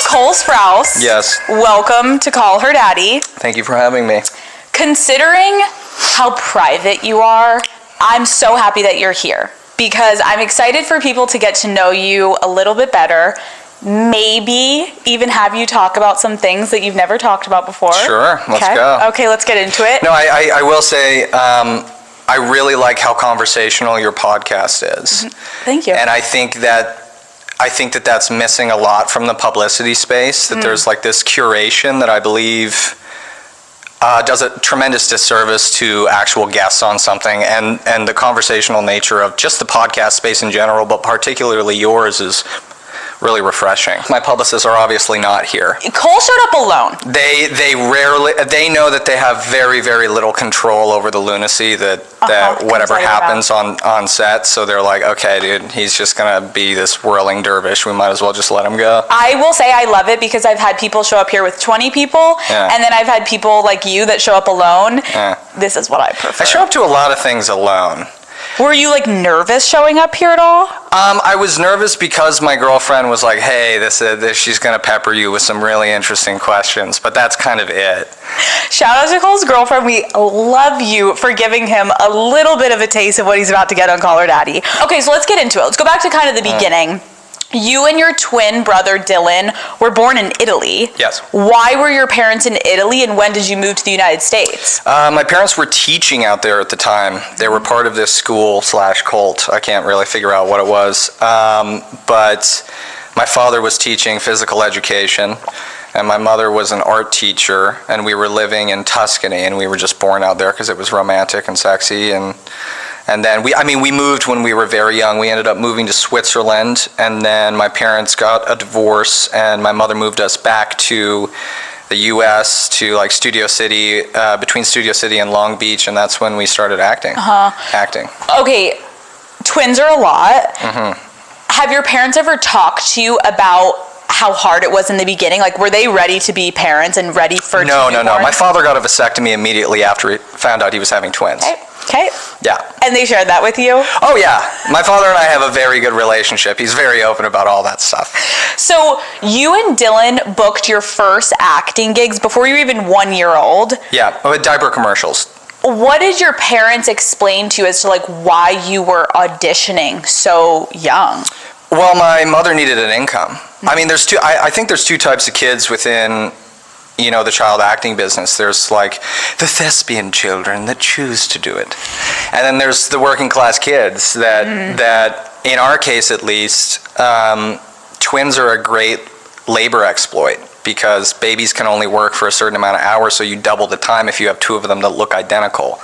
Cole Sprouse. Yes. Welcome to Call Her Daddy. Thank you for having me. Considering how private you are, I'm so happy that you're here because I'm excited for people to get to know you a little bit better. Maybe even have you talk about some things that you've never talked about before. Sure, let's go. Okay, let's get into it. No, I will say, I really like how conversational your podcast is. Thank you. And I think that that's missing a lot from the publicity space, that there's like this curation that I believe does a tremendous disservice to actual guests on something, and the conversational nature of just the podcast space in general, but particularly yours, is really refreshing. My publicists are obviously not here. Cole showed up alone. They know that they have very, very little control over the lunacy that whatever happens on set, so they're like, okay, dude, he's just gonna be this whirling dervish, we might as well just let him go. I will say I love it because I've had people show up here with 20 people, and then I've had people like you that show up alone. This is what I prefer. I show up to a lot of things alone. Were you like nervous showing up here at all? I was nervous because my girlfriend was like, hey, she's gonna pepper you with some really interesting questions, but that's kind of it. Shout out to Cole's girlfriend. We love you for giving him a little bit of a taste of what he's about to get on Call Her Daddy. Okay, so let's get into it. Let's go back to kind of the beginning. You and your twin brother, Dylan, were born in Italy. Yes. Why were your parents in Italy, and when did you move to the United States? My parents were teaching out there at the time. They were part of this school/cult. I can't really figure out what it was. But my father was teaching physical education, and my mother was an art teacher, and we were living in Tuscany, and we were just born out there because it was romantic and sexy. And then we moved when we were very young. We ended up moving to Switzerland, and then my parents got a divorce, and my mother moved us back to the U.S. to like Studio City, between Studio City and Long Beach, and that's when we started acting. Acting. Okay, twins are a lot. Have your parents ever talked to you about how hard it was in the beginning? Like, were they ready to be parents and ready for No. My father got a vasectomy immediately after he found out he was having twins. Okay. Yeah. And they shared that with you? Oh, yeah. My father and I have a very good relationship. He's very open about all that stuff. So you and Dylan booked your first acting gigs before you were even 1 year old. Yeah, with diaper commercials. What did your parents explain to you as to like why you were auditioning so young? Well, my mother needed an income. I mean, I think there's two types of kids within, the child acting business. There's like the thespian children that choose to do it. And then there's the working class kids that in our case at least, twins are a great labor exploit, because babies can only work for a certain amount of hours, so you double the time if you have two of them that look identical.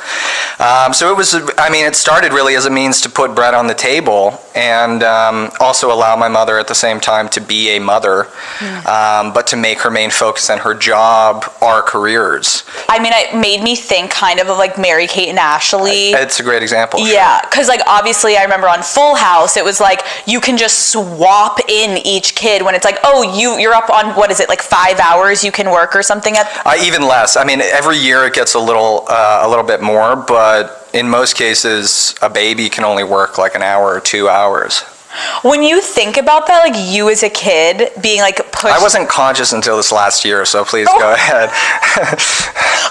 So it started really as a means to put bread on the table, and also allow my mother at the same time to be a mother, but to make her main focus and her job our careers. I mean, it made me think kind of like Mary-Kate and Ashley. It's a great example. Yeah, because like obviously I remember on Full House, it was like you can just swap in each kid when it's like, oh, you're up on, what is it, like 5 hours you can work or something at? Even less. I mean, every year it gets a little bit more, but in most cases, a baby can only work like an hour or 2 hours. When you think about that, like you as a kid being like pushed. I wasn't conscious until this last year, so please go ahead.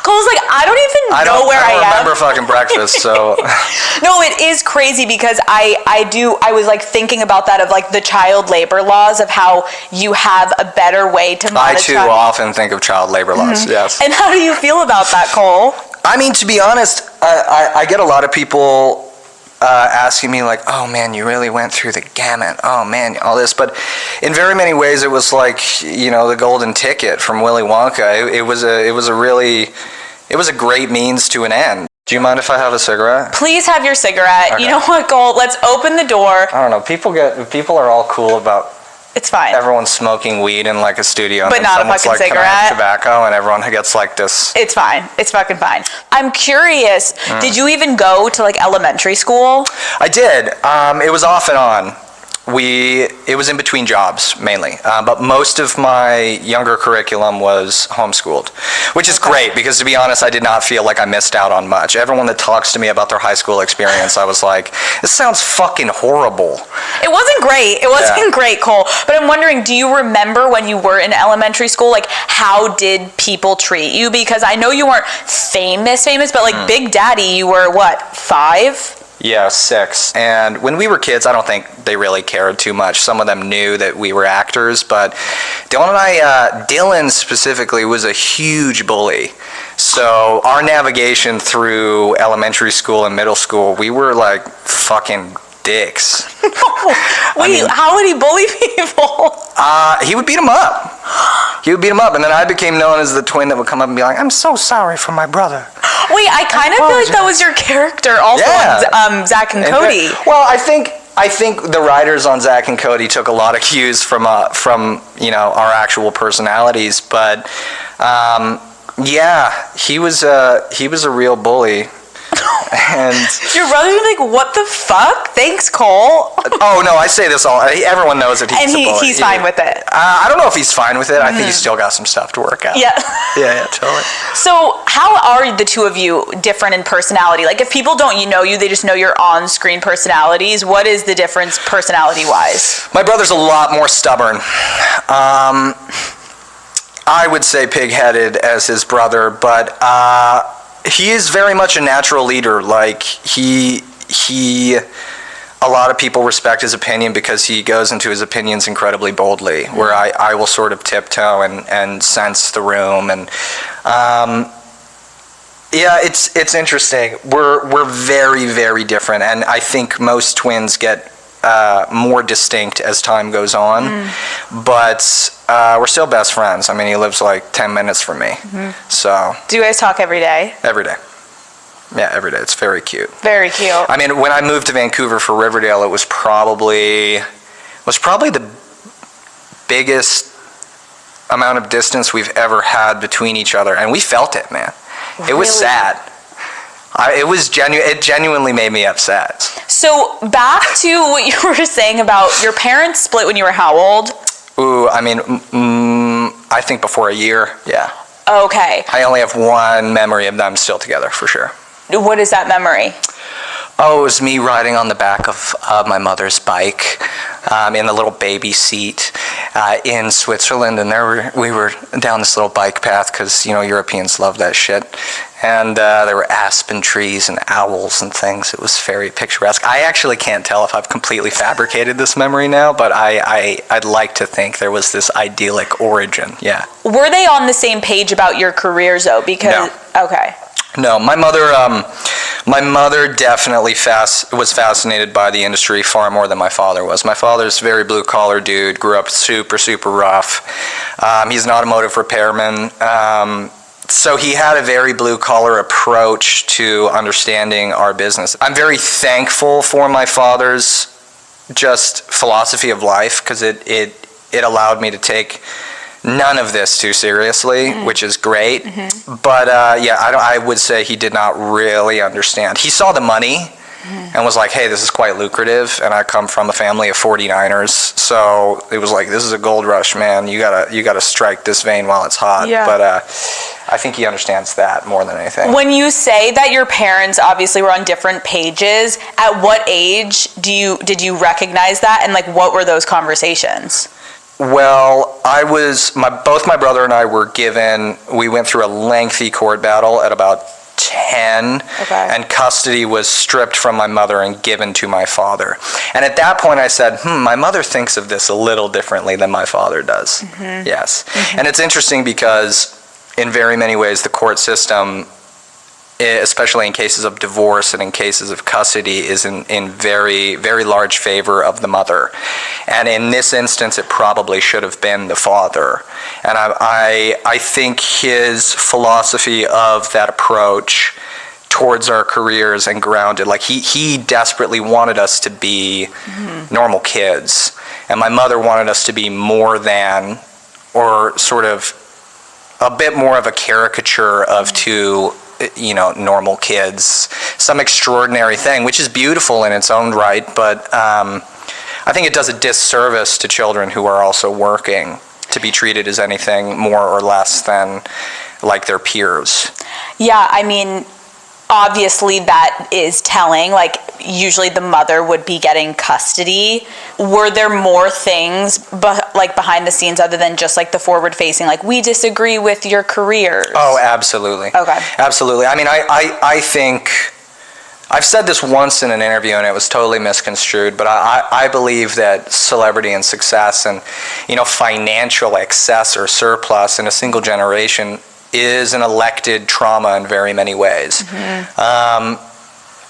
Cole's like, I don't even know where I am. I don't remember fucking breakfast, so. No, it is crazy because I was like thinking about that of like the child labor laws of how you have a better way to monetize. I too often think of child labor laws, yes. And how do you feel about that, Cole? I mean, to be honest, I get a lot of people asking me like, oh man, you really went through the gamut, oh man, all this, but in very many ways it was like, the golden ticket from Willy Wonka. It was a great means to an end. Do you mind if I have a cigarette? Please have your cigarette. Okay. You know what, Cole, let's open the door. I don't know, people are all cool about It's fine. Everyone's smoking weed in like a studio, but not a fucking like, cigarette. Can I have tobacco, and everyone gets like this. It's fine. It's fucking fine. I'm curious. Did you even go to like elementary school? I did. It was off and on. it was in between jobs mainly, but most of my younger curriculum was homeschooled, which is great because, to be honest, I did not feel like I missed out on much. Everyone that talks to me about their high school experience, I was like, this sounds fucking horrible. It wasn't great. It wasn't great, Cole. But I'm wondering, do you remember when you were in elementary school, like, how did people treat you? Because I know you weren't famous, but like Big Daddy, you were what, 5? Yeah, 6. And when we were kids, I don't think they really cared too much. Some of them knew that we were actors, but Dylan specifically was a huge bully. So our navigation through elementary school and middle school, we were like fucking dicks. How would he bully people? He would beat them up. And then I became known as the twin that would come up and be like, I'm so sorry for my brother. Wait, I kind of feel like that was your character also on Zack and Cody. Well, I think the writers on Zack and Cody took a lot of cues from our actual personalities, but he was a real bully. And your brother's like, what the fuck? Thanks, Cole. Oh no, I say this everyone knows that he's a bully. And he's fine with it. I don't know if he's fine with it. I think he's still got some stuff to work out. Yeah. Yeah, totally. So how are the two of you different in personality? Like, if people don't know you, they just know your on-screen personalities. What is the difference personality-wise? My brother's a lot more stubborn. I would say pig-headed as his brother, but he is very much a natural leader. Like, a lot of people respect his opinion because he goes into his opinions incredibly boldly, where I will sort of tiptoe and sense the room. And it's interesting. We're very, very different, and I think most twins get more distinct as time goes on, but we're still best friends. I mean, he lives like 10 minutes from me. So do you guys talk every day? Every day. Yeah, every day. It's very cute. Very cute. I mean, when I moved to Vancouver for Riverdale, it was probably the biggest amount of distance we've ever had between each other, and we felt it, man. Really? It was sad. It genuinely made me upset. So back to what you were saying about your parents split when you were how old? Ooh, I mean, I think before a year, yeah. Okay. I only have one memory of them still together, for sure. What is that memory? Oh, it was me riding on the back of my mother's bike in the little baby seat in Switzerland, and we were down this little bike path because, Europeans love that shit. And there were aspen trees and owls and things. It was very picturesque. I actually can't tell if I've completely fabricated this memory now, but I'd like to think there was this idyllic origin, yeah. Were they on the same page about your careers, though? Because, no. Okay. No, my mother definitely was fascinated by the industry far more than my father was. My father's a very blue-collar dude, grew up super, super rough. He's an automotive repairman. So he had a very blue-collar approach to understanding our business. I'm very thankful for my father's just philosophy of life, because it allowed me to take none of this too seriously, which is great. But I would say he did not really understand. He saw the money and was like, hey, this is quite lucrative, and I come from a family of 49ers, so it was like, this is a gold rush, man. You gotta strike this vein while it's hot. Yeah. But I think he understands that more than anything. When you say that your parents obviously were on different pages, at what age did you recognize that, and like what were those conversations? Well, both my brother and I we went through a lengthy court battle at about 10, and custody was stripped from my mother and given to my father. And at that point I said, my mother thinks of this a little differently than my father does. Yes. And it's interesting because in very many ways the court system, especially in cases of divorce and in cases of custody, is in very, very large favor of the mother. And in this instance, it probably should have been the father. And I think his philosophy of that approach towards our careers and grounded, like he desperately wanted us to be normal kids. And my mother wanted us to be more than, or sort of a bit more of a caricature of two normal kids, some extraordinary thing, which is beautiful in its own right, but I think it does a disservice to children who are also working to be treated as anything more or less than like their peers. Yeah, I mean, obviously that is telling. Like, usually the mother would be getting custody. Were there more things like behind the scenes other than just like the forward facing, like, we disagree with your careers? Oh, absolutely. Okay. Absolutely. I mean, I think I've said this once in an interview and it was totally misconstrued, but I believe that celebrity and success and, you know, financial excess or surplus in a single generation is an elected trauma in very many ways.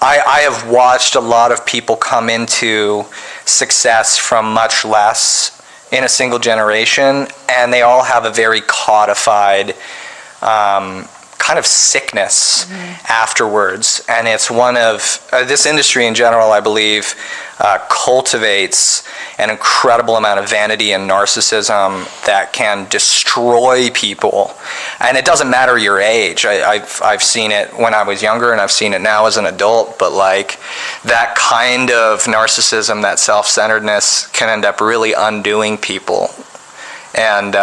I have watched a lot of people come into success from much less in a single generation, and they all have a very codified kind of sickness afterwards. And it's one of this industry in general, I believe, cultivates an incredible amount of vanity and narcissism that can destroy people. And it doesn't matter your age. I've seen it when I was younger, and I've seen it now as an adult, but like that kind of narcissism, that self-centeredness can end up really undoing people. And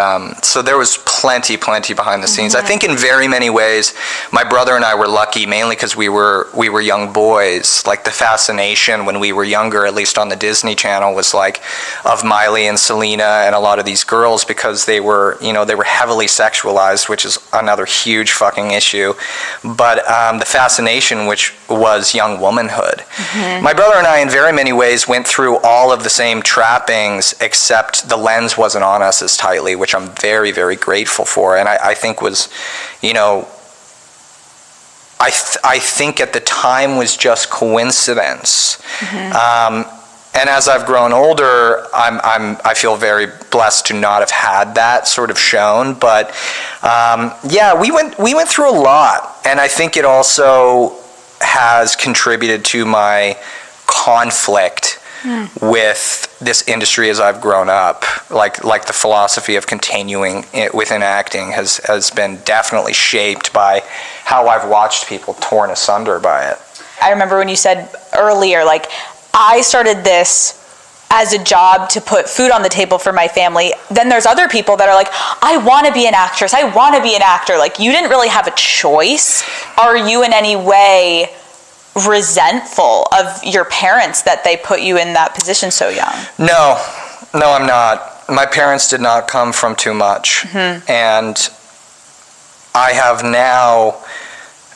so there was plenty behind the scenes. I think in very many ways, my brother and I were lucky, mainly because we were young boys. Like the fascination when we were younger, at least on the Disney Channel, was like of Miley and Selena and a lot of these girls, because they were, you know, they were heavily sexualized, which is another huge fucking issue. But the fascination, which was young womanhood. My brother and I, in very many ways, went through all of the same trappings, except the lens wasn't on us as tightly, which I'm very, very grateful for. And I think was, you know, I think at the time was just coincidence. And as I've grown older, I feel very blessed to not have had that sort of shown. But yeah, we went through a lot, and I think it also has contributed to my conflict with this industry as I've grown up. Like the philosophy of continuing it within acting has been definitely shaped by how I've watched people torn asunder by it. I remember when you said earlier, like, I started this as a job to put food on the table for my family. Then there's other people that are like, I want to be an actress, I want to be an actor. Like, you didn't really have a choice. Are you in any way resentful of your parents that they put you in that position so young? No, I'm not. My parents did not come from too much. And I have now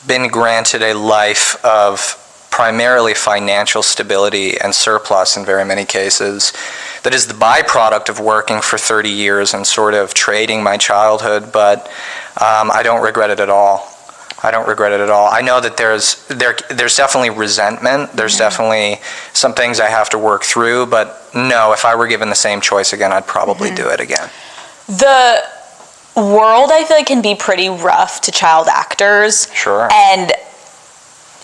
been granted a life of primarily financial stability and surplus in very many cases that is the byproduct of working for 30 years and sort of trading my childhood, but I don't regret it at all. I don't regret it at all. I know that there's definitely resentment. There's definitely some things I have to work through, but no, if I were given the same choice again, I'd probably do it again. The world, I feel like, can be pretty rough to child actors. Sure. And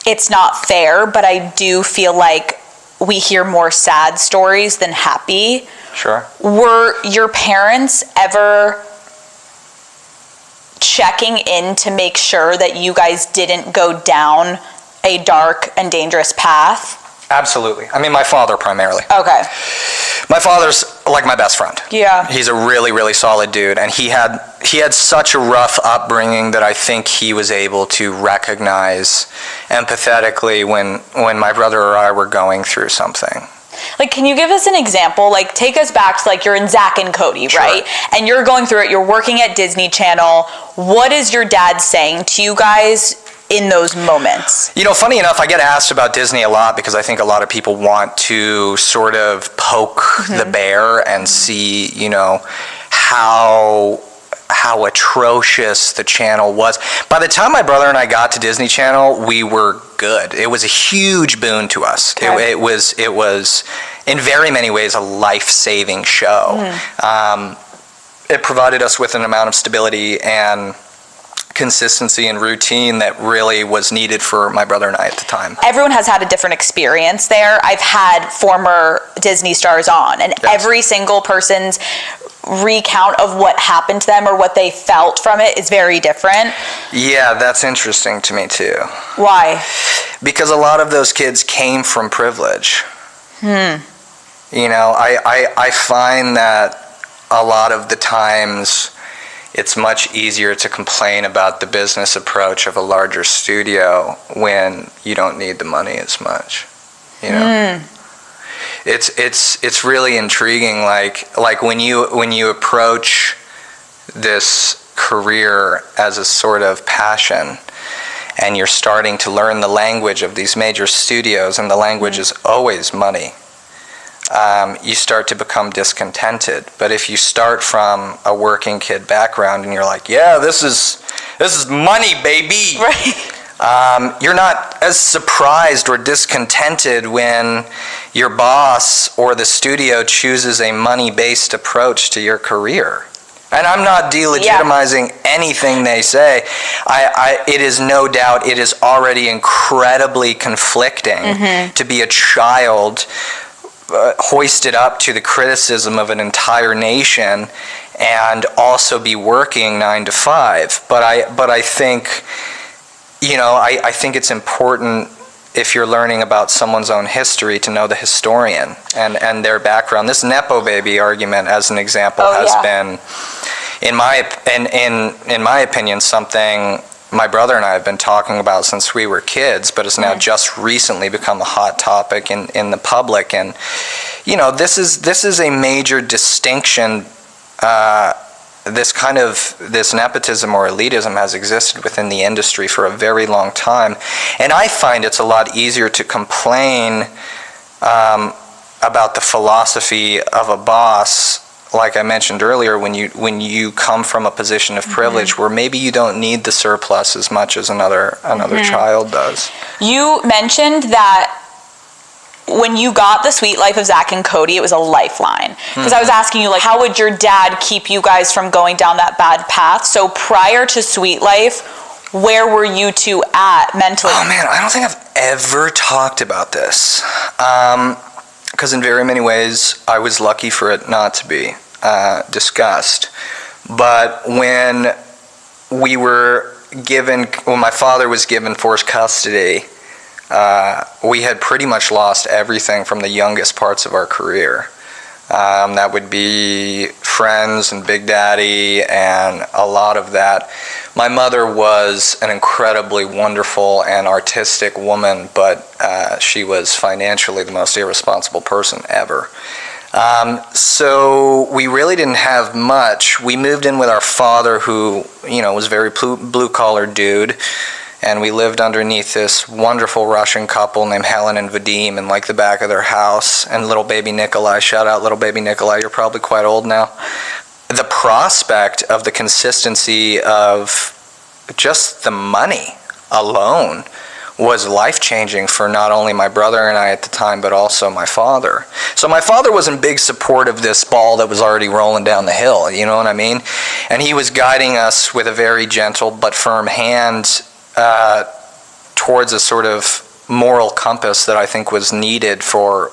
it's not fair, but I do feel like we hear more sad stories than happy. Sure. Were your parents ever checking in to make sure that you guys didn't go down a dark and dangerous path? Absolutely. I mean, my father primarily. Okay. My father's like my best friend. Yeah. He's a really, really solid dude, and he had such a rough upbringing that I think he was able to recognize empathetically when my brother or I were going through something. Like, can you give us an example? Like, take us back to, like, you're in Zack and Cody, Sure. right? And you're going through it, you're working at Disney Channel. What is your dad saying to you guys in those moments? You know, funny enough, I get asked about Disney a lot because I think a lot of people want to sort of poke the bear and see, you know, how atrocious the channel was. By the time my brother and I got to Disney Channel, we were good. It was a huge boon to us. Okay. It was in very many ways a life-saving show. It provided us with an amount of stability and consistency and routine that really was needed for my brother and I at the time. Everyone has had a different experience there. I've had former Disney stars on, and every single person's recount of what happened to them or what they felt from it is very different. Yeah, that's interesting to me too. Why? Because a lot of those kids came from privilege. You know, I find that a lot of the times it's much easier to complain about the business approach of a larger studio when you don't need the money as much. You know, it's really intriguing. Like when you approach this career as a sort of passion, and you're starting to learn the language of these major studios, and the language is always money. You start to become discontented. But if you start from a working kid background and you're like, yeah, this is money, baby. Right. You're not as surprised or discontented when your boss or the studio chooses a money-based approach to your career. And I'm not delegitimizing anything they say. It is no doubt, it is already incredibly conflicting to be a child hoisted up to the criticism of an entire nation and also be working 9 to 5. But I think, you know, I think it's important, if you're learning about someone's own history, to know the historian and their background. This Nepo baby argument, as an example, has been, in my opinion, something my brother and I have been talking about since we were kids, but it's now just recently become a hot topic in the public. And, you know, this is a major distinction. This nepotism or elitism has existed within the industry for a very long time. And I find it's a lot easier to complain about the philosophy of a boss, like I mentioned earlier, when you come from a position of privilege where maybe you don't need the surplus as much as another child does. You mentioned that when you got the Sweet Life of Zach and Cody, it was a lifeline. Because I was asking you, like, how would your dad keep you guys from going down that bad path? So prior to Sweet Life, where were you two at mentally? Oh man, I don't think I've ever talked about this. Because in very many ways, I was lucky for it not to be discussed. But when my father was given forced custody, we had pretty much lost everything from the youngest parts of our career. That would be friends and Big Daddy and a lot of that. My mother was an incredibly wonderful and artistic woman, but she was financially the most irresponsible person ever. So we really didn't have much. We moved in with our father, who, you know, was a very blue-collar dude, and we lived underneath this wonderful Russian couple named Helen and Vadim in like the back of their house. And little baby Nikolai, shout out little baby Nikolai, you're probably quite old now. The prospect of the consistency of just the money alone was life-changing for not only my brother and I at the time, but also my father. So my father was in big support of this ball that was already rolling down the hill, you know what I mean? And he was guiding us with a very gentle but firm hand towards a sort of moral compass that I think was needed for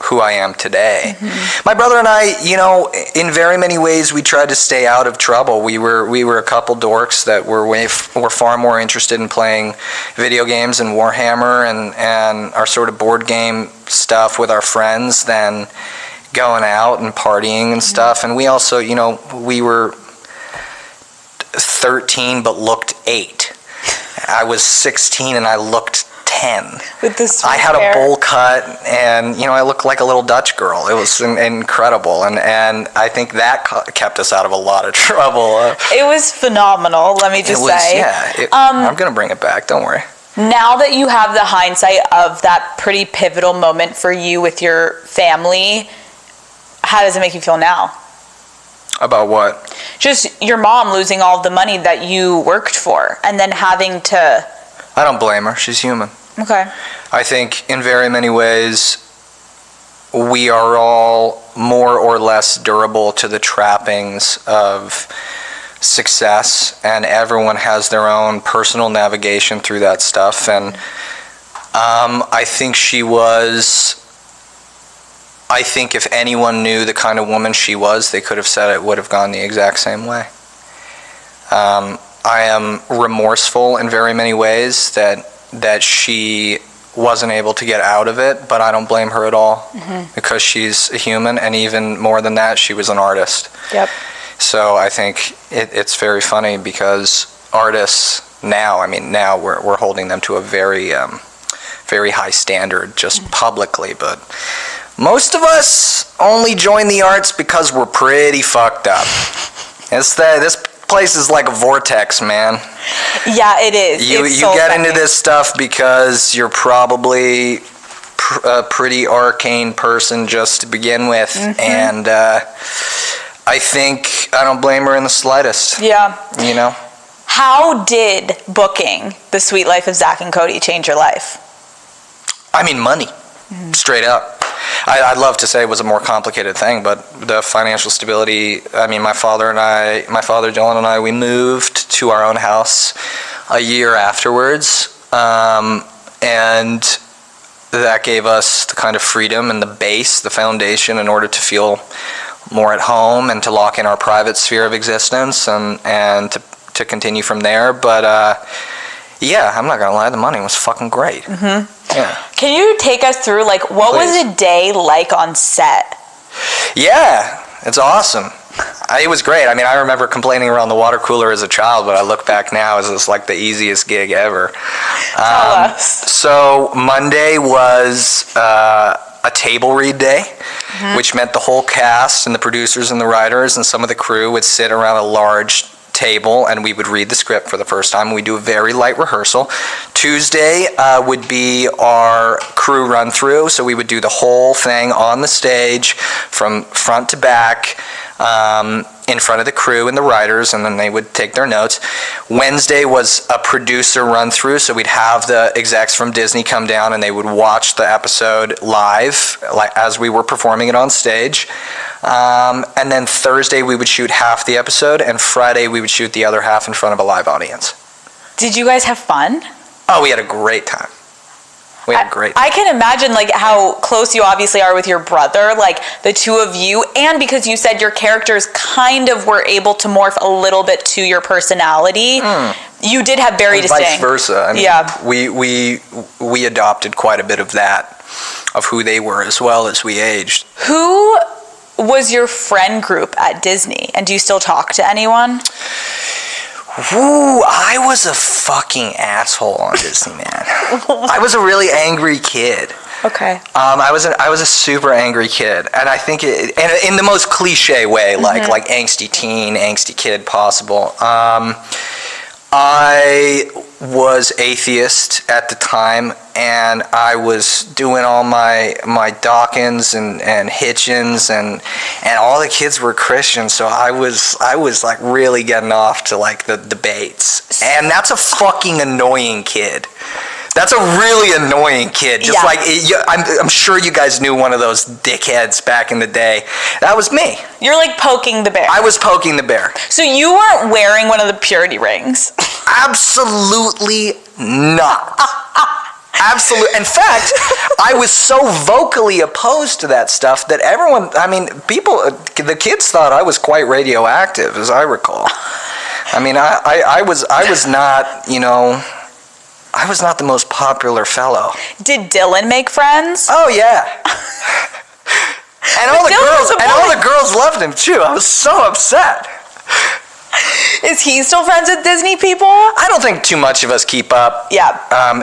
who I am today. My brother and I, you know, in very many ways, we tried to stay out of trouble. We were a couple dorks that were far more interested in playing video games and Warhammer and our sort of board game stuff with our friends than going out and partying and stuff. And we also, you know, we were 13 but looked 8. I was 16 and I looked 10. With this I had hair. a bowl cut, and, you know, I looked like a little Dutch girl. It was incredible, and I think that kept us out of a lot of trouble. It was phenomenal, let me just say. Yeah, I'm going to bring it back, don't worry. Now that you have the hindsight of that pretty pivotal moment for you with your family, how does it make you feel now? About what? Just your mom losing all of the money that you worked for and then having to... I don't blame her. She's human. Okay. I think in very many ways we are all more or less durable to the trappings of success, and everyone has their own personal navigation through that stuff. And I think she was... I think if anyone knew the kind of woman she was, they could have said it would have gone the exact same way. I am remorseful in very many ways that she wasn't able to get out of it, but I don't blame her at all because she's a human, and even more than that, she was an artist. Yep. So I think it's very funny because artists now, now we're holding them to a very, very high standard just publicly, but most of us only join the arts because we're pretty fucked up. This place is like a vortex, man. Yeah, it is. You get into this stuff because you're probably a pretty arcane person just to begin with, and I think I don't blame her in the slightest. Yeah. You know? How did booking The Sweet Life of Zach and Cody change your life? Money. Straight up. I'd love to say it was a more complicated thing, but the financial stability, my father Dylan and I, we moved to our own house a year afterwards, and that gave us the kind of freedom and the base, the foundation, in order to feel more at home and to lock in our private sphere of existence and to continue from there. But yeah, I'm not gonna lie, the money was fucking great. Yeah. Can you take us through, what was a day like on set? Yeah, it's awesome. It was great. I remember complaining around the water cooler as a child, but I look back now as it's like the easiest gig ever. Tell us. So Monday was a table read day, which meant the whole cast and the producers and the writers and some of the crew would sit around a large table and we would read the script for the first time. We do a very light rehearsal. Tuesday would be our crew run through, so we would do the whole thing on the stage from front to back in front of the crew and the writers, and then they would take their notes. Wednesday was a producer run through, so we'd have the execs from Disney come down and they would watch the episode live as we were performing it on stage. And then Thursday we would shoot half the episode, and Friday we would shoot the other half in front of a live audience. Did you guys have fun? Oh, we had a great time. We had a great time. I can imagine how close you obviously are with your brother, the two of you, and because you said your characters kind of were able to morph a little bit to your personality. You did have very distinct. Vice versa. Yeah. We adopted quite a bit of that, of who they were as well as we aged. Who was your friend group at Disney, and do you still talk to anyone? Ooh, I was a fucking asshole on Disney, man. I was a really angry kid. Okay. I was a super angry kid, and I think in the most cliche way, like angsty teen, angsty kid possible. I was atheist at the time, and I was doing all my Dawkins and Hitchens, and all the kids were Christian, so I was really getting off to the debates, and that's a fucking annoying kid. That's a really annoying kid. I'm sure you guys knew one of those dickheads back in the day. That was me. You're poking the bear. I was poking the bear. So you weren't wearing one of the purity rings? Absolutely not. Absolutely. In fact, I was so vocally opposed to that stuff that everyone, the kids thought I was quite radioactive, as I recall. I was not, I was not the most popular fellow. Did Dylan make friends? Oh, yeah. And all the girls loved him, too. I was so upset. Is he still friends with Disney people? I don't think too much of us keep up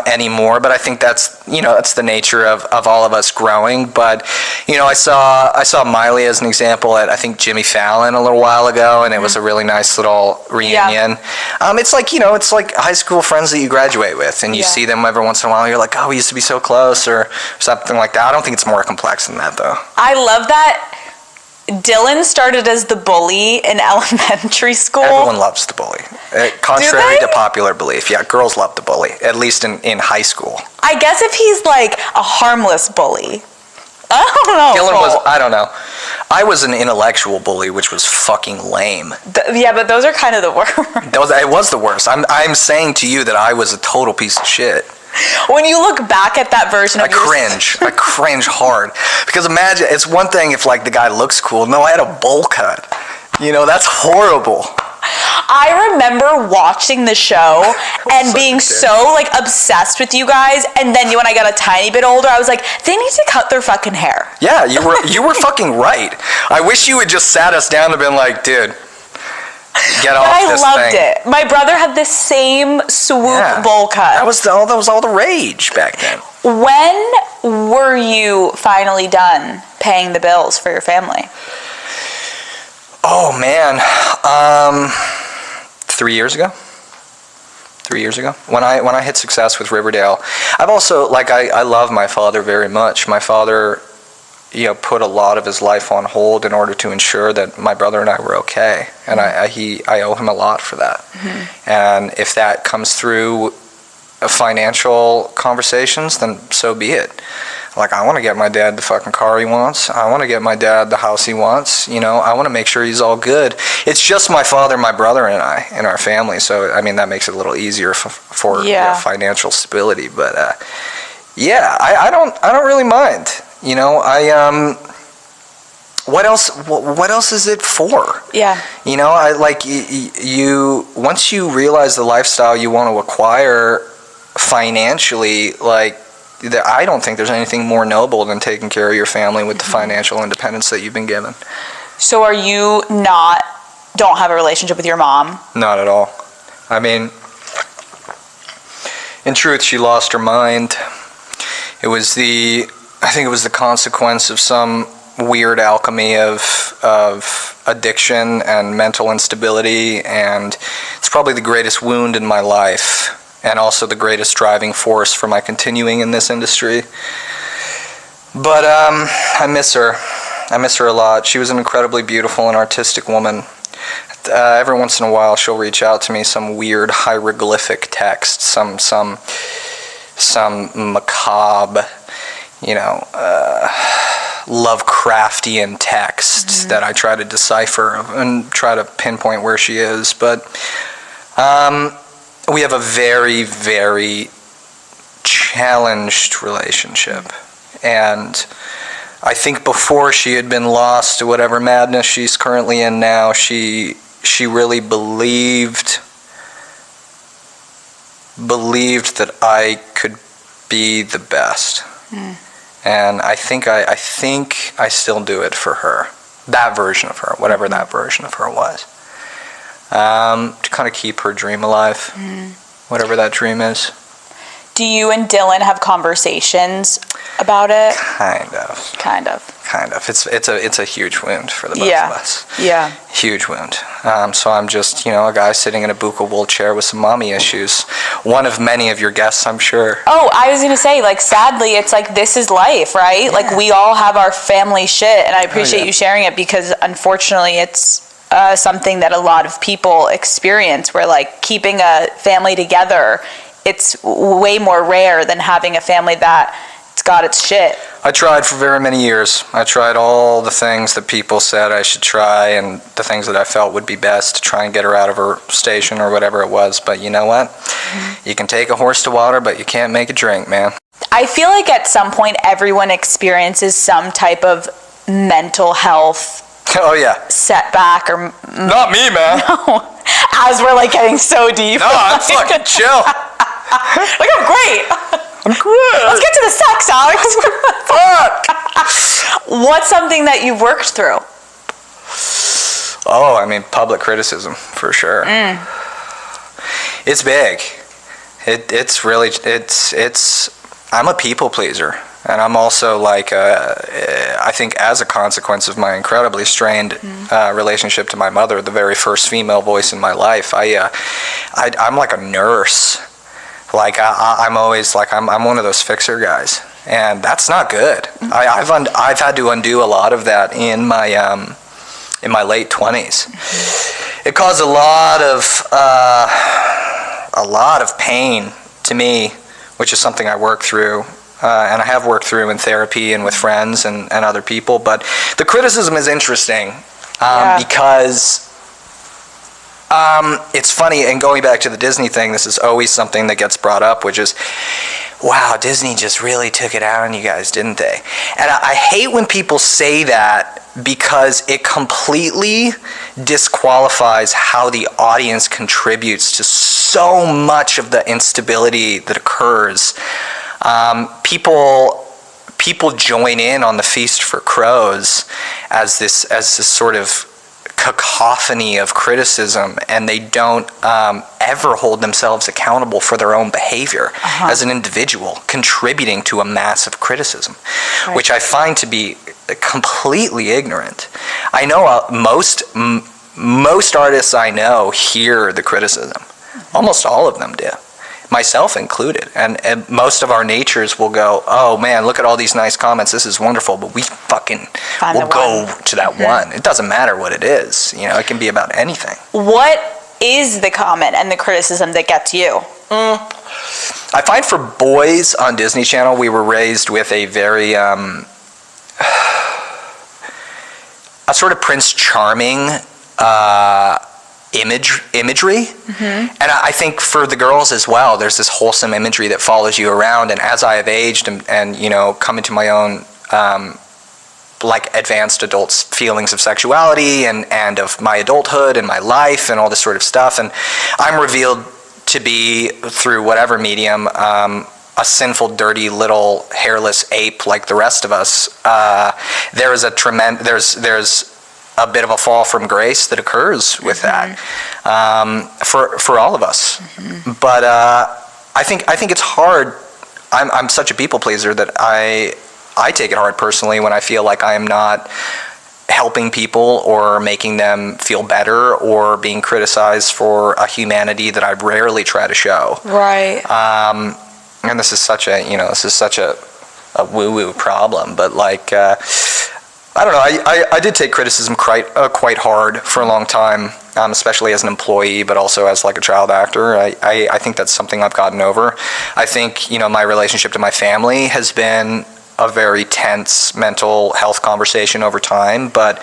anymore, but I think that's the nature of all of us growing. But I saw Miley as an example at I think Jimmy Fallon a little while ago, and it was a really nice little reunion. It's like high school friends that you graduate with, and you see them every once in a while. You're like, oh, we used to be so close, or something like that. I don't think it's more complex than that, though. I love that. Dylan started as the bully in elementary school. Everyone loves the bully. Contrary to popular belief. Yeah, girls love the bully, at least in high school. I guess if he's a harmless bully. I don't know. Dylan was, I don't know. I was an intellectual bully, which was fucking lame. But those are kind of the worst. It was the worst. I'm saying to you that I was a total piece of shit. When you look back at that version of yourself. I cringe hard. Because imagine, it's one thing if the guy looks cool. No, I had a bowl cut. That's horrible. I remember watching the show and such being a dick. so like obsessed with you guys, and then when I got a tiny bit older, I was like, they need to cut their fucking hair. Yeah, you were fucking right. I wish you had just sat us down and been like, dude, get off I this loved thing. it. My brother had the same swoop bowl cut. That was all the rage back then. When were you finally done paying the bills for your family? Oh man, 3 years ago. 3 years ago, when I hit success with Riverdale, I've also I love my father very much. My father, put a lot of his life on hold in order to ensure that my brother and I were okay, and I owe him a lot for that. Mm-hmm. And if that comes through financial conversations, then so be it. Like, I want to get my dad the fucking car he wants. I want to get my dad the house he wants. I want to make sure he's all good. It's just my father, my brother, and I in our family. So, I mean, that makes it a little easier for financial stability. But I don't really mind. What else is it for? Yeah. I like you once you realize the lifestyle you want to acquire financially, I don't think there's anything more noble than taking care of your family with the financial independence that you've been given. So are you don't have a relationship with your mom? Not at all. I mean, in truth, she lost her mind. I think it was the consequence of some weird alchemy of addiction and mental instability, and it's probably the greatest wound in my life, and also the greatest driving force for my continuing in this industry. But I miss her. I miss her a lot. She was an incredibly beautiful and artistic woman. Every once in a while, she'll reach out to me some weird hieroglyphic text, some macabre, Lovecraftian text that I try to decipher and try to pinpoint where she is. But we have a very, very challenged relationship. And I think before she had been lost to whatever madness she's currently in now, she really believed that I could be the best. And I think I still do it for her. That version of her, whatever that version of her was. To kind of keep her dream alive, whatever that dream is. Do you and Dylan have conversations about it? Kind of. It's a huge wound for the both of us. Yeah. Huge wound. So I'm just, a guy sitting in a buccal wool chair with some mommy issues. One of many of your guests, I'm sure. Oh, I was going to say, sadly, it's this is life, right? Yeah. We all have our family shit, and I appreciate you sharing it, because unfortunately it's something that a lot of people experience, where keeping a family together, it's way more rare than having a family that's got its shit. I tried for very many years. I tried all the things that people said I should try, and the things that I felt would be best to try and get her out of her station or whatever it was. But you know what? You can take a horse to water, but you can't make it drink, man. I feel like at some point everyone experiences some type of mental health setback or... Not me, man. No. As we're getting so deep. No, I'm fucking chill. I'm great. I'm good. Let's get to the sex, Alex. Fuck. What's something that you've worked through? Oh, I mean, public criticism, for sure. It's big. It's really, I'm a people pleaser. And I'm also I think as a consequence of my incredibly strained relationship to my mother, the very first female voice in my life, I'm like a nurse. I'm always I'm one of those fixer guys, and that's not good. I've had to undo a lot of that in my late 20s. It caused a lot of pain to me, which is something I work through, and I have worked through in therapy and with friends and other people. But the criticism is interesting because. It's funny, and going back to the Disney thing, this is always something that gets brought up, which is, wow, Disney just really took it out on you guys, didn't they? And I hate when people say that, because it completely disqualifies how the audience contributes to so much of the instability that occurs. People join in on the Feast for Crows as this sort of cacophony of criticism, and they don't ever hold themselves accountable for their own behavior as an individual contributing to a massive criticism, which I find to be completely ignorant. I know most artists I know hear the criticism. Almost all of them do, myself included. And most of our natures will go, oh man, look at all these nice comments, this is wonderful, but we fucking will go to that one. It doesn't matter what it is, you know, it can be about anything. What is the comment and the criticism that gets you? I find for boys on Disney Channel, we were raised with a very a sort of Prince Charming imagery, and I think for the girls as well, there's this wholesome imagery that follows you around. And as I have aged and you know, come into my own like advanced adults feelings of sexuality and of my adulthood and my life and all this sort of stuff, and I'm revealed to be, through whatever medium, a sinful, dirty, little hairless ape like the rest of us. There's a bit of a fall from grace that occurs with that for all of us. But I think it's hard. I'm such a people pleaser that I take it hard personally when I feel like I am not helping people or making them feel better or being criticized for a humanity that I rarely try to show. Right. And this is such a woo-woo problem, but like, I don't know. I did take criticism quite hard for a long time, especially as an employee, but also as like a child actor. I think that's something I've gotten over. I think, you know, my relationship to my family has been a very tense mental health conversation over time, but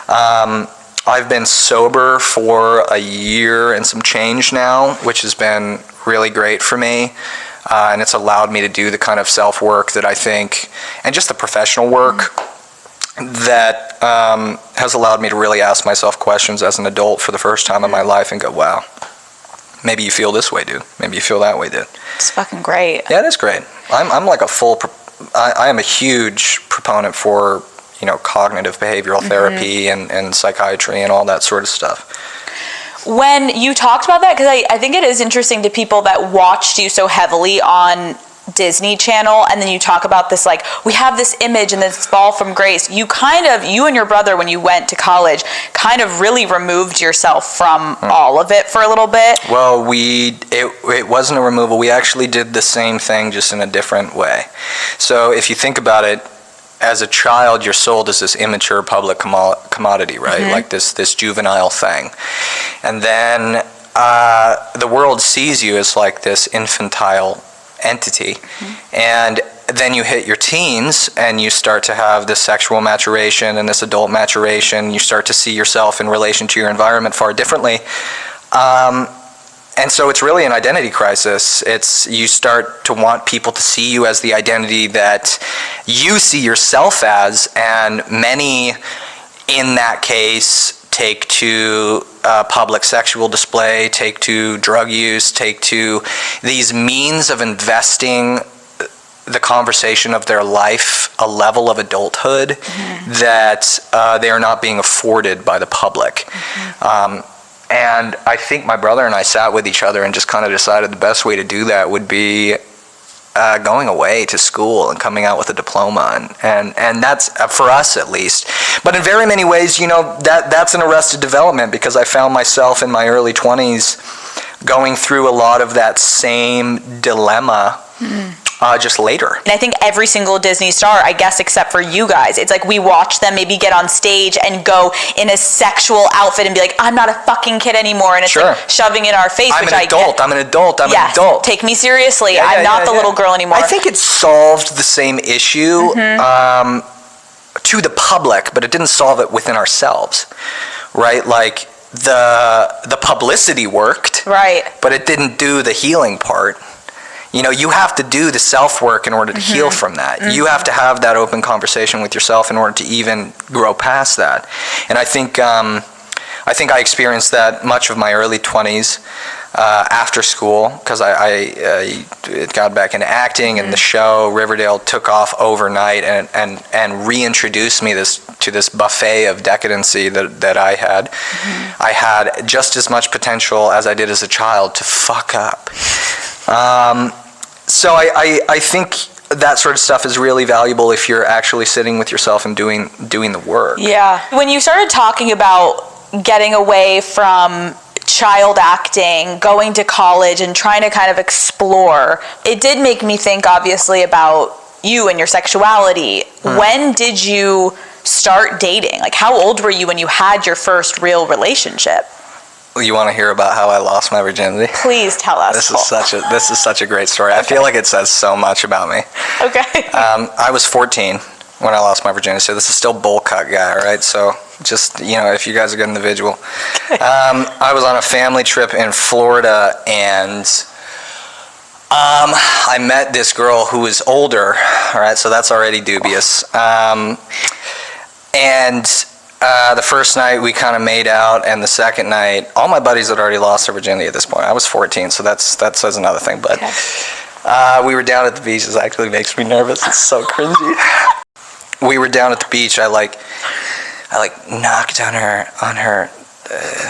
I've been sober for a year and some change now, which has been really great for me. And it's allowed me to do the kind of self-work that I think, and just the professional work that has allowed me to really ask myself questions as an adult for the first time in my life and go, wow, maybe you feel this way, dude. Maybe you feel that way, dude. It's fucking great. Yeah, it is great. I'm like I am a huge proponent for, you know, cognitive behavioral therapy and psychiatry and all that sort of stuff. When you talked about that, because I think it is interesting to people that watched you so heavily on Disney Channel, and then you talk about this, like, we have this image and this fall from grace. You and your brother, when you went to college, kind of really removed yourself from all of it for a little bit. Well, it wasn't a removal. We actually did the same thing, just in a different way. So if you think about it, as a child, you're sold as this immature public commodity, right? Like this juvenile thing. And then the world sees you as like this infantile entity. And then you hit your teens and you start to have this sexual maturation and this adult maturation. You start to see yourself in relation to your environment far differently. And so it's really an identity crisis. You start to want people to see you as the identity that you see yourself as, and many in that case take to public sexual display, take to drug use, take to these means of investing the conversation of their life a level of adulthood that they are not being afforded by the public. And I think my brother and I sat with each other and just kind of decided the best way to do that would be going away to school and coming out with a diploma, and that's for us at least. But in very many ways, you know, that's an arrested development, because I found myself in my early 20s going through a lot of that same dilemma just later. And I think every single Disney star, I guess, except for you guys, it's like we watch them maybe get on stage and go in a sexual outfit and be like, I'm not a fucking kid anymore, and it's like shoving it in our face. I'm an adult. I'm an adult. Take me seriously. I'm not the little girl anymore. I think it solved the same issue to the public, but it didn't solve it within ourselves, right? Like the publicity worked, right, but it didn't do the healing part. You know, you have to do the self-work in order to heal from that. You have to have that open conversation with yourself in order to even grow past that. And I think I think I experienced that much of my early 20s after school, because I got back into acting, and the show Riverdale took off overnight and reintroduced me to this buffet of decadency that I had. I had just as much potential as I did as a child to fuck up. So I think that sort of stuff is really valuable if you're actually sitting with yourself and doing the work. Yeah. When you started talking about getting away from child acting, going to college, and trying to kind of explore, it did make me think, obviously, about you and your sexuality. When did you start dating? Like, how old were you when you had your first real relationship? You want to hear about how I lost my virginity? Please tell us. This is such a great story. Okay. I feel like it says so much about me. Okay. I was 14 when I lost my virginity, so this is still bowl cut guy, right? So just, if you guys are getting the visual. I was on a family trip in Florida, and I met this girl who was older, all right? So that's already dubious. The first night we kind of made out, and the second night, all my buddies had already lost their virginity at this point. I was 14, so that says another thing. But we were down at the beach. This actually makes me nervous. It's so cringy. We were down at the beach. I knocked on her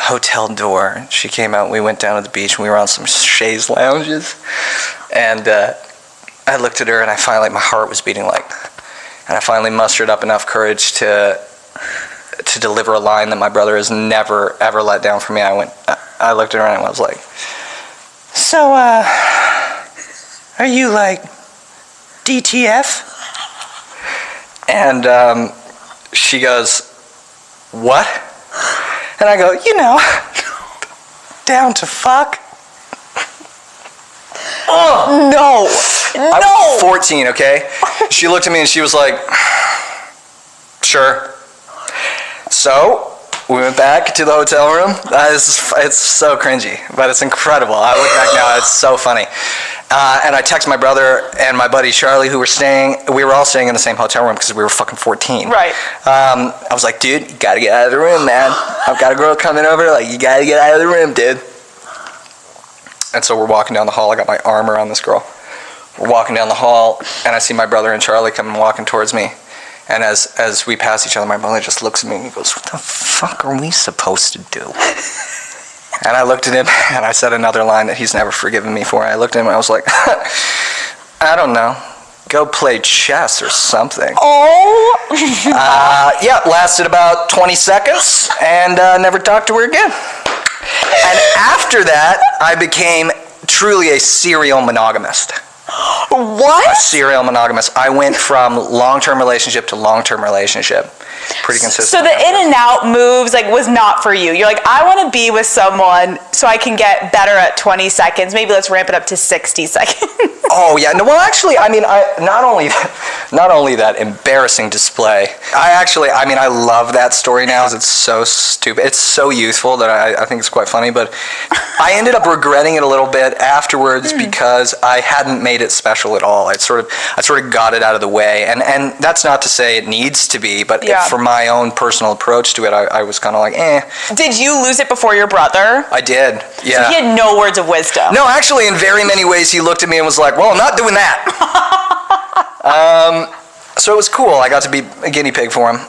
hotel door. She came out. And we went down to the beach, and we were on some chaise lounges. And I looked at her, and my heart was beating and I finally mustered up enough courage to deliver a line that my brother has never ever let down for me. I looked at her and I was like, "So, are you like DTF?" And she goes, "What?" And I go, down to fuck. Oh no! I was 14, okay? She looked at me and she was like, "Sure." So we went back to the hotel room. It's so cringy, but it's incredible. I look back now, it's so funny. And I text my brother and my buddy Charlie, who we were all staying in the same hotel room because we were fucking 14. Right. I was like, "Dude, you gotta get out of the room, man. I've got a girl coming over, you gotta get out of the room, dude." And so we're walking down the hall. I got my arm around this girl. We're walking down the hall, and I see my brother and Charlie coming walking towards me. And as we pass each other, my brother just looks at me and he goes, "What the fuck are we supposed to do?" And I looked at him and I said another line that he's never forgiven me for. I looked at him and I was like, "I don't know. Go play chess or something." Oh! Yeah, lasted about 20 seconds and never talked to her again. And after that, I became truly a serial monogamist. What? A serial monogamist. I went from long-term relationship to long-term relationship. Pretty consistent. So the in and out moves was not for you. You're like, I want to be with someone so I can get better at 20 seconds. Maybe let's ramp it up to 60 seconds. Oh yeah. No, well, actually, not only that embarrassing display. I love that story now. It's so stupid. It's so youthful that I think it's quite funny. But I ended up regretting it a little bit afterwards because I hadn't made it special at all. I sort of got it out of the way, and that's not to say it needs to be, but for my own personal approach to it, I was kind of like, eh. Did you lose it before your brother? I did. Yeah. So he had no words of wisdom. No, actually, in very many ways, he looked at me and was like, "Well, I'm not doing that." So it was cool. I got to be a guinea pig for him.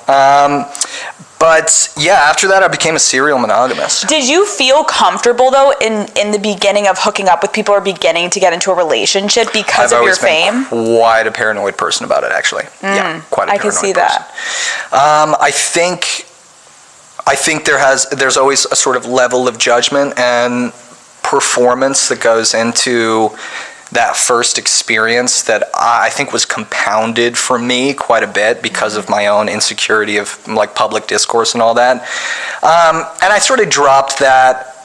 But yeah, after that, I became a serial monogamist. Did you feel comfortable, though, in the beginning of hooking up with people or beginning to get into a relationship because of your fame? I've always been quite a paranoid person about it, actually. Yeah, quite a paranoid person. I can see that. I think there's always a sort of level of judgment and performance that goes into that first experience that I think was compounded for me quite a bit because of my own insecurity of public discourse and all that. And I sort of dropped that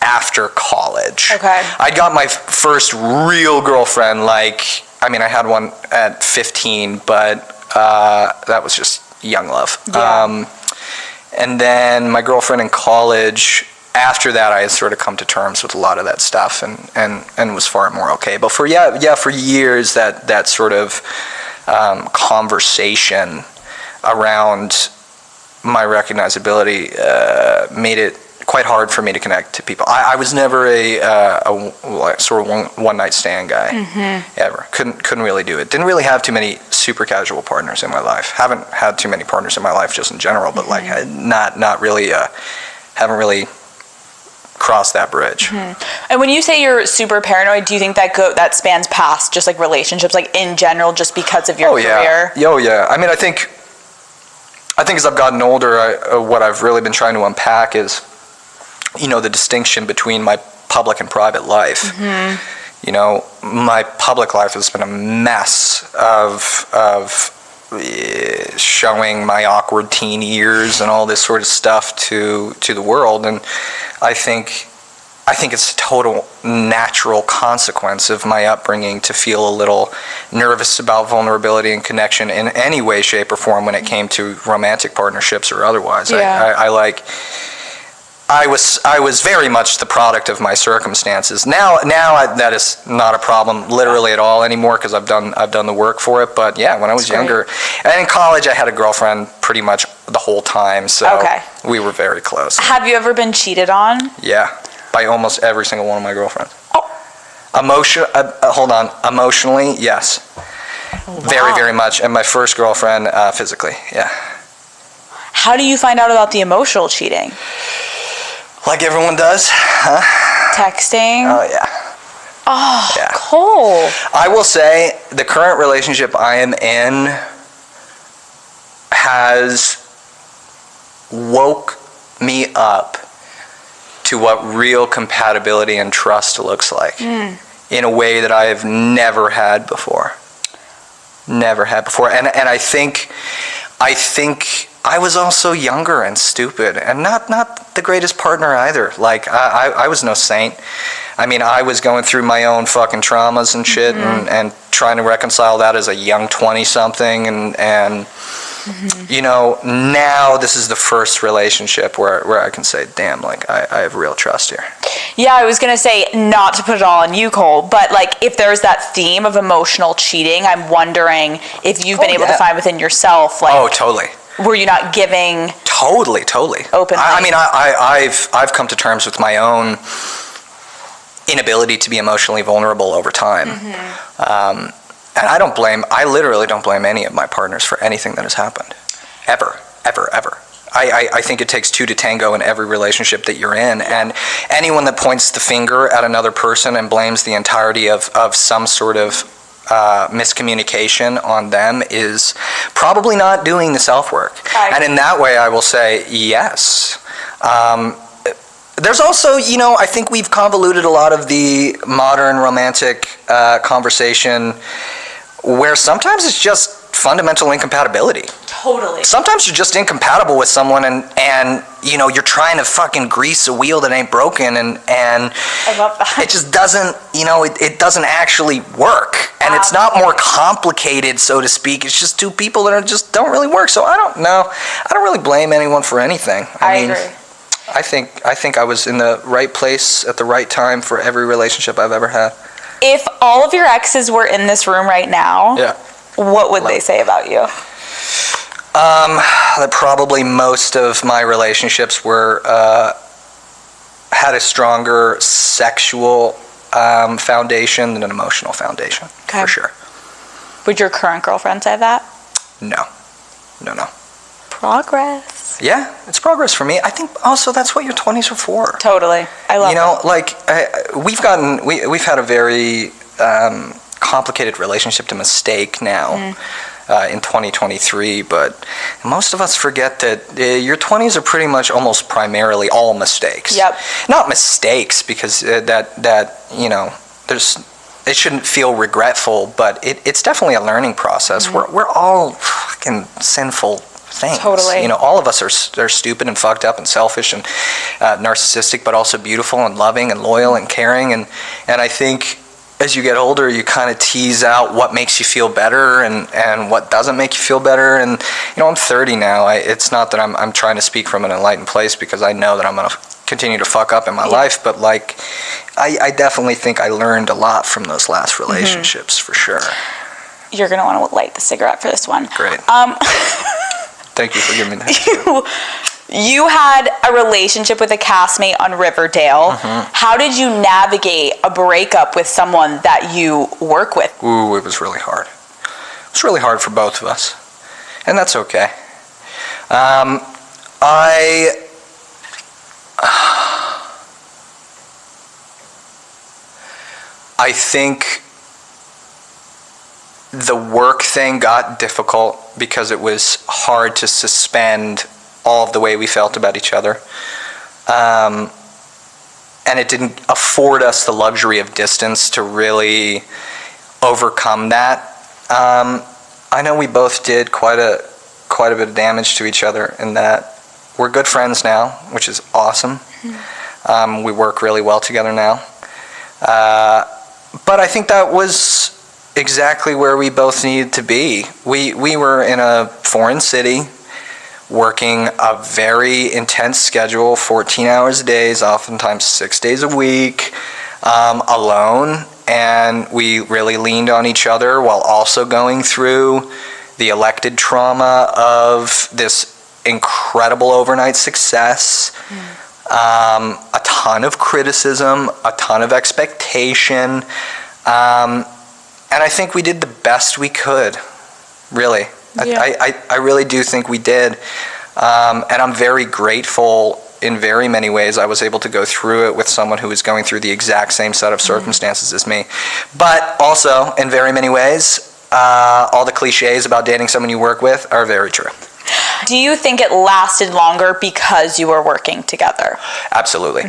after college. Okay. I got my first real girlfriend, I had one at 15, but that was just young love. Yeah. And then my girlfriend in college, after that, I had sort of come to terms with a lot of that stuff and was far more okay. But for years, that sort of conversation around my recognizability made it quite hard for me to connect to people. I was never a sort of one night stand guy ever. Couldn't really do it. Didn't really have too many super casual partners in my life. Haven't had too many partners in my life just in general, but like not really. Haven't really crossed that bridge. And when you say you're super paranoid, do you think that spans past just like relationships, like in general, just because of your career? Oh yeah. I mean, I think as I've gotten older, what I've really been trying to unpack is, the distinction between my public and private life. My public life has been a mess of showing my awkward teen years and all this sort of stuff to the world, and I think it's a total natural consequence of my upbringing to feel a little nervous about vulnerability and connection in any way, shape, or form when it came to romantic partnerships or otherwise. I was very much the product of my circumstances. Now that is not a problem literally at all anymore because I've done the work for it. But yeah, when I was younger, and in college, I had a girlfriend pretty much the whole time, so we were very close. Have you ever been cheated on? Yeah, by almost every single one of my girlfriends. Oh. Emotionally, yes. Wow. Very, very much. And my first girlfriend, physically, yeah. How do you find out about the emotional cheating? Like everyone does, huh? Texting? Oh, yeah. Oh, yeah. Cool. I will say the current relationship I am in has woke me up to what real compatibility and trust looks like in a way that I have never had before. Never had before. And I think I was also younger and stupid and not the greatest partner either. Like, I was no saint. I mean, I was going through my own fucking traumas and shit and trying to reconcile that as a young 20-something. And now this is the first relationship where I can say, damn, like, I have real trust here. Yeah, I was going to say, not to put it all on you, Cole, but, like, if there's that theme of emotional cheating, I'm wondering if you've been able to find within yourself, like... Oh, totally. Were you not giving... Totally. Openly. I mean, I've come to terms with my own inability to be emotionally vulnerable over time. And I literally don't blame any of my partners for anything that has happened. Ever. I think it takes two to tango in every relationship that you're in, and anyone that points the finger at another person and blames the entirety of some sort of miscommunication on them is probably not doing the self-work. And in that way, I will say yes. There's also, I think we've convoluted a lot of the modern romantic conversation where sometimes it's just fundamental incompatibility. Totally. Sometimes you're just incompatible with someone and you're trying to fucking grease a wheel that ain't broken and I love that. it just doesn't, it doesn't actually work. And it's not more complicated, so to speak. It's just two people that just don't really work. So I don't know. I don't really blame anyone for anything. I mean, agree. I think I was in the right place at the right time for every relationship I've ever had. If all of your exes were in this room right now, what would they say about you? That probably most of my relationships were had a stronger sexual foundation than an emotional foundation, for sure. Would your current girlfriend say that? No. Progress. Yeah, it's progress for me. I think also that's what your 20s are for. Totally. I love that. Like we've had a very complicated relationship to mistake now in 2023, but most of us forget that your 20s are pretty much almost primarily all mistakes. Yep. Not mistakes because it shouldn't feel regretful, but it's definitely a learning process. We're all fucking sinful things. Totally. All of us are stupid and fucked up and selfish and narcissistic, but also beautiful and loving and loyal and caring. And I think as you get older, you kind of tease out what makes you feel better and what doesn't make you feel better. And I'm 30 now. It's not that I'm trying to speak from an enlightened place because I know that I'm gonna continue to fuck up in my life, but like I definitely think I learned a lot from those last relationships for sure. You're gonna want to light the cigarette for this one. Great. Thank you for giving me that. You had a relationship with a castmate on Riverdale. How did you navigate a breakup with someone that you work with? Ooh, it was really hard. It was really hard for both of us. And that's okay. I think the work thing got difficult because it was hard to suspend all of the way we felt about each other. And it didn't afford us the luxury of distance to really overcome that. I know we both did quite a bit of damage to each other in that we're good friends now, which is awesome. We work really well together now. But I think that was exactly where we both needed to be. We were in a foreign city, working a very intense schedule, 14 hours a day, oftentimes 6 days a week, alone, and we really leaned on each other while also going through the elected trauma of this incredible overnight success, a ton of criticism, a ton of expectation, and I think we did the best we could, really. Yeah. I really do think we did. And I'm very grateful in very many ways I was able to go through it with someone who was going through the exact same set of circumstances as me. But also, in very many ways, all the cliches about dating someone you work with are very true. Do you think it lasted longer because you were working together? Absolutely.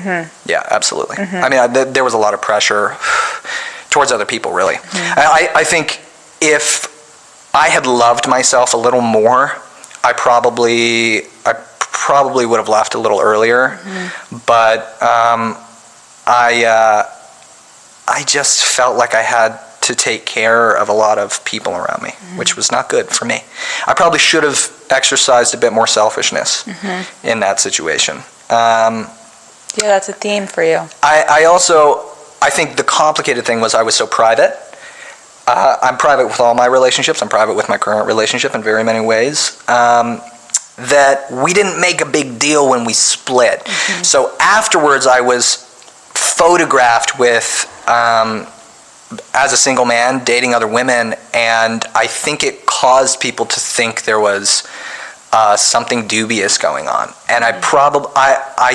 Yeah, absolutely. I mean, there was a lot of pressure towards other people, really. I think if I had loved myself a little more, I probably would have left a little earlier. But I just felt like I had to take care of a lot of people around me, which was not good for me. I probably should have exercised a bit more selfishness in that situation. Yeah, that's a theme for you. I think the complicated thing was I was so private. I'm private with all my relationships. I'm private with my current relationship in very many ways. That we didn't make a big deal when we split. So afterwards, I was photographed with, as a single man, dating other women, and I think it caused people to think there was something dubious going on. And I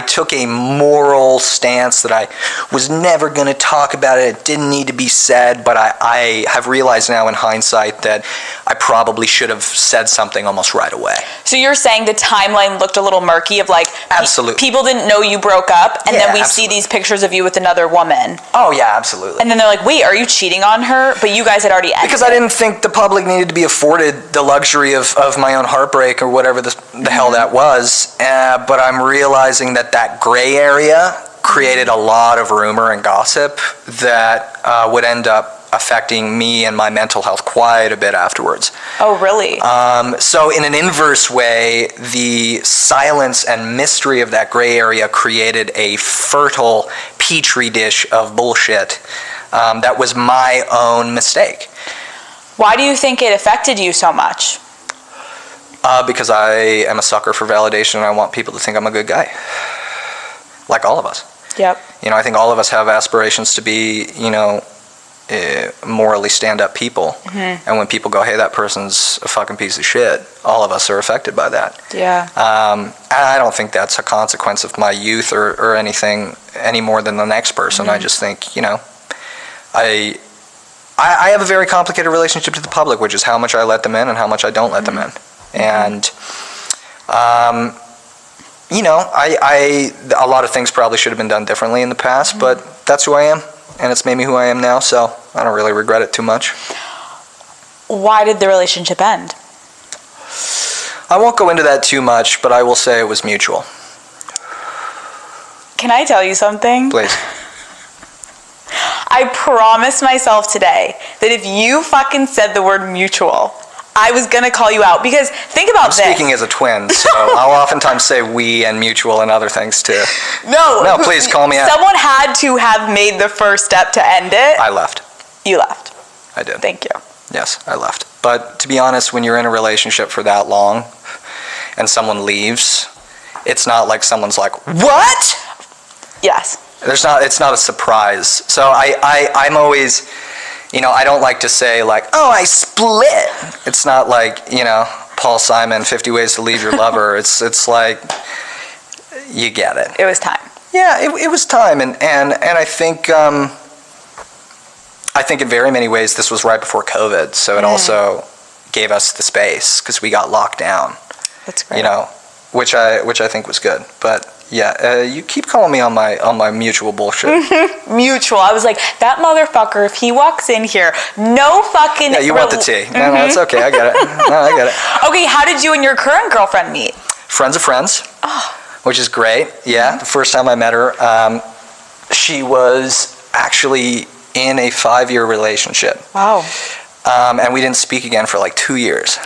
took a moral stance that I was never going to talk about it. It didn't need to be said, but I have realized now in hindsight that I probably should have said something almost right away. So you're saying the timeline looked a little murky of like, absolutely, people didn't know you broke up, and then we see these pictures of you with another woman. Oh yeah, absolutely. And then they're like, wait, are you cheating on her? But you guys had already ended. Because I didn't think the public needed to be afforded the luxury of my own heartbreak or whatever the hell that was. But I'm realizing that gray area created a lot of rumor and gossip that would end up affecting me and my mental health quite a bit afterwards. Oh, really? So in an inverse way, the silence and mystery of that gray area created a fertile petri dish of bullshit that was my own mistake. Why do you think it affected you so much? Because I am a sucker for validation and I want people to think I'm a good guy. Like all of us. Yep. You know, I think all of us have aspirations to be, morally stand-up people. And when people go, hey, that person's a fucking piece of shit, all of us are affected by that. Yeah. I don't think that's a consequence of my youth or anything any more than the next person. I just think, I have a very complicated relationship to the public, which is how much I let them in and how much I don't let them in. And, a lot of things probably should have been done differently in the past, but that's who I am, and it's made me who I am now, so I don't really regret it too much. Why did the relationship end? I won't go into that too much, but I will say it was mutual. Can I tell you something? Please. I promised myself today that if you fucking said the word mutual, I was going to call you out, because think about this. I'm speaking as a twin, so I'll oftentimes say we and mutual and other things too. No, please call me out. Someone had to have made the first step to end it. I left. You left. I did. Thank you. Yes, I left. But to be honest, when you're in a relationship for that long and someone leaves, It's not like someone's like, what? Yes. It's not a surprise. So I'm always, I don't like to say like, oh, I split. It's not like, Paul Simon, 50 Ways to Leave Your Lover. It's like, you get it. It was time. Yeah, it was time. And I think in very many ways this was right before COVID. So it also gave us the space because we got locked down. That's great. Which I think was good. But yeah, you keep calling me on my mutual bullshit. Mutual. I was like, that motherfucker, if he walks in here, no fucking... Yeah, you want the tea. No, it's okay. I get it. No, I get it. Okay, how did you and your current girlfriend meet? Friends of friends, which is great. Yeah, the first time I met her, she was actually in a 5-year relationship. Wow. And we didn't speak again for like 2 years.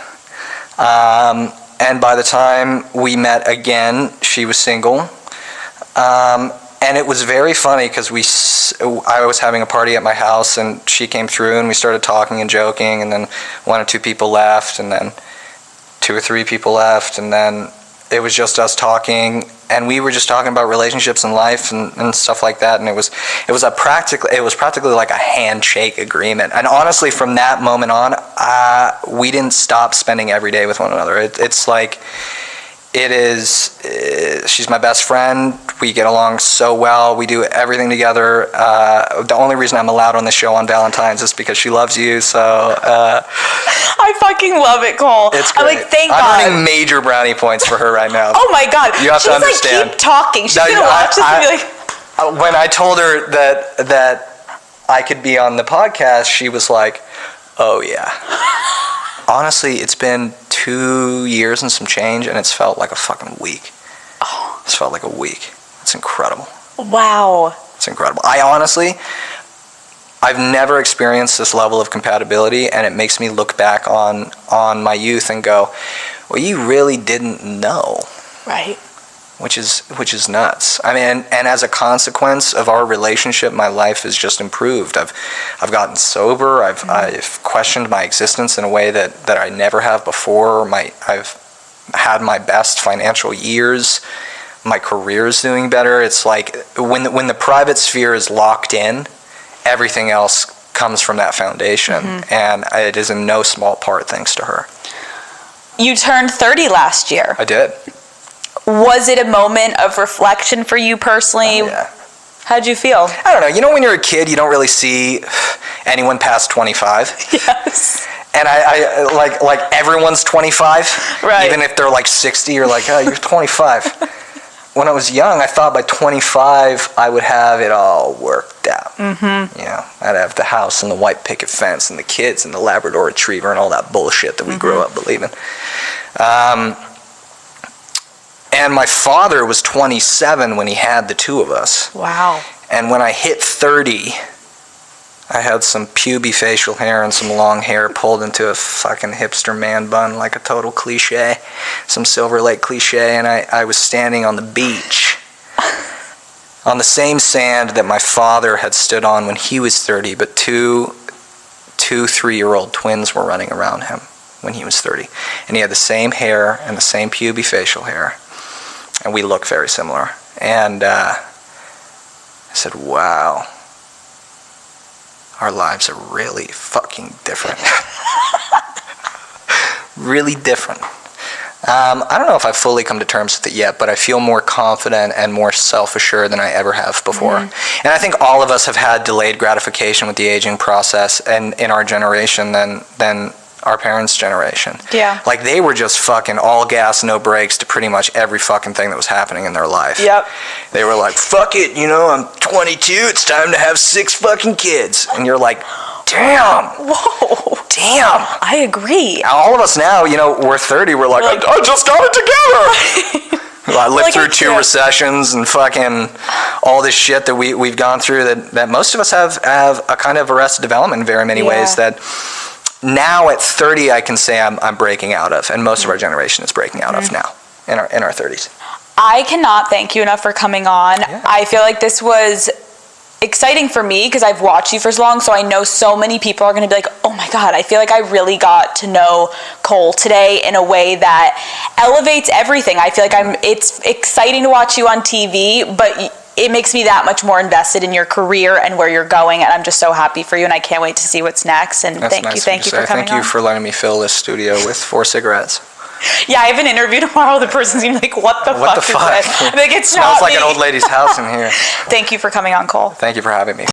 And by the time we met again, she was single. And it was very funny because I was having a party at my house and she came through and we started talking and joking, and then 1 or 2 people left, and then 2 or 3 people left, and then it was just us talking, and we were just talking about relationships and life and stuff like that, and it was practically like a handshake agreement. And honestly, from that moment on, we didn't stop spending every day with one another. It's like, she's my best friend. We get along so well. We do everything together. The only reason I'm allowed on the show on Valentine's is because she loves you. So I fucking love it, Cole. It's great. I'm like, thank God. I'm earning major brownie points for her right now. Oh my God. You have to understand. Like, keep talking. She's gonna watch this and be like... When I told her that I could be on the podcast, she was like, oh yeah. Honestly, it's been 2 years and some change, and it's felt like a fucking week. Oh. It's felt like a week. It's incredible. Wow. It's incredible. I've never experienced this level of compatibility, and it makes me look back on my youth and go, well, you really didn't know. Right. Which is nuts. I mean, and as a consequence of our relationship, my life has just improved. I've gotten sober. I've questioned my existence in a way that I never have before. I've had my best financial years. My career is doing better. It's like when the private sphere is locked in, everything else comes from that foundation, and it is in no small part thanks to her. You turned 30 last year. I did. Was it a moment of reflection for you personally? Yeah. How'd you feel? I don't know. When you're a kid, you don't really see anyone past 25. Yes. And I like everyone's 25. Right. Even if they're like 60, you're like, oh, you're 25. When I was young, I thought by 25 I would have it all worked out. Mm-hmm. I'd have the house and the white picket fence and the kids and the Labrador Retriever and all that bullshit that we grew up believing. And my father was 27 when he had the 2 of us. Wow. And when I hit 30, I had some puby facial hair and some long hair pulled into a fucking hipster man bun like a total cliche. Some Silver Lake cliche. And I was standing on the beach on the same sand that my father had stood on when he was 30, but two 3-year-old twins were running around him when he was 30. And he had the same hair and the same puby facial hair. And we look very similar. And I said, wow, our lives are really fucking different. Really different. I don't know if I've fully come to terms with it yet, but I feel more confident and more self-assured than I ever have before. And I think all of us have had delayed gratification with the aging process and in our generation than our parents' generation. Yeah. Like, they were just fucking all gas, no brakes to pretty much every fucking thing that was happening in their life. Yep. They were like, fuck it, I'm 22, it's time to have 6 fucking kids. And you're like, damn. Whoa. Damn. I agree. All of us now, we're 30, we're like, I just got it together. I lived through 2 recessions and fucking all this shit that we've gone through that most of us have a kind of arrested development in very many ways that now at 30 I can say I'm breaking out of, and most of our generation is breaking out of now in our 30s. I cannot thank you enough for coming on. Yeah. I feel like this was exciting for me because I've watched you for so long, so I know so many people are going to be like, oh my God, I feel like I really got to know Cole today in a way that elevates everything. I feel like it's exciting to watch you on TV, but it makes me that much more invested in your career and where you're going, and I'm just so happy for you, and I can't wait to see what's next. And That's thank nice you of for say. coming Thank you on. for letting me fill this studio with 4 cigarettes. Yeah, I have an interview tomorrow. The person seemed like, what the fuck is that? I'm like, it's Smells not like me. an old lady's house in here. Thank you for coming on, Cole. Thank you for having me.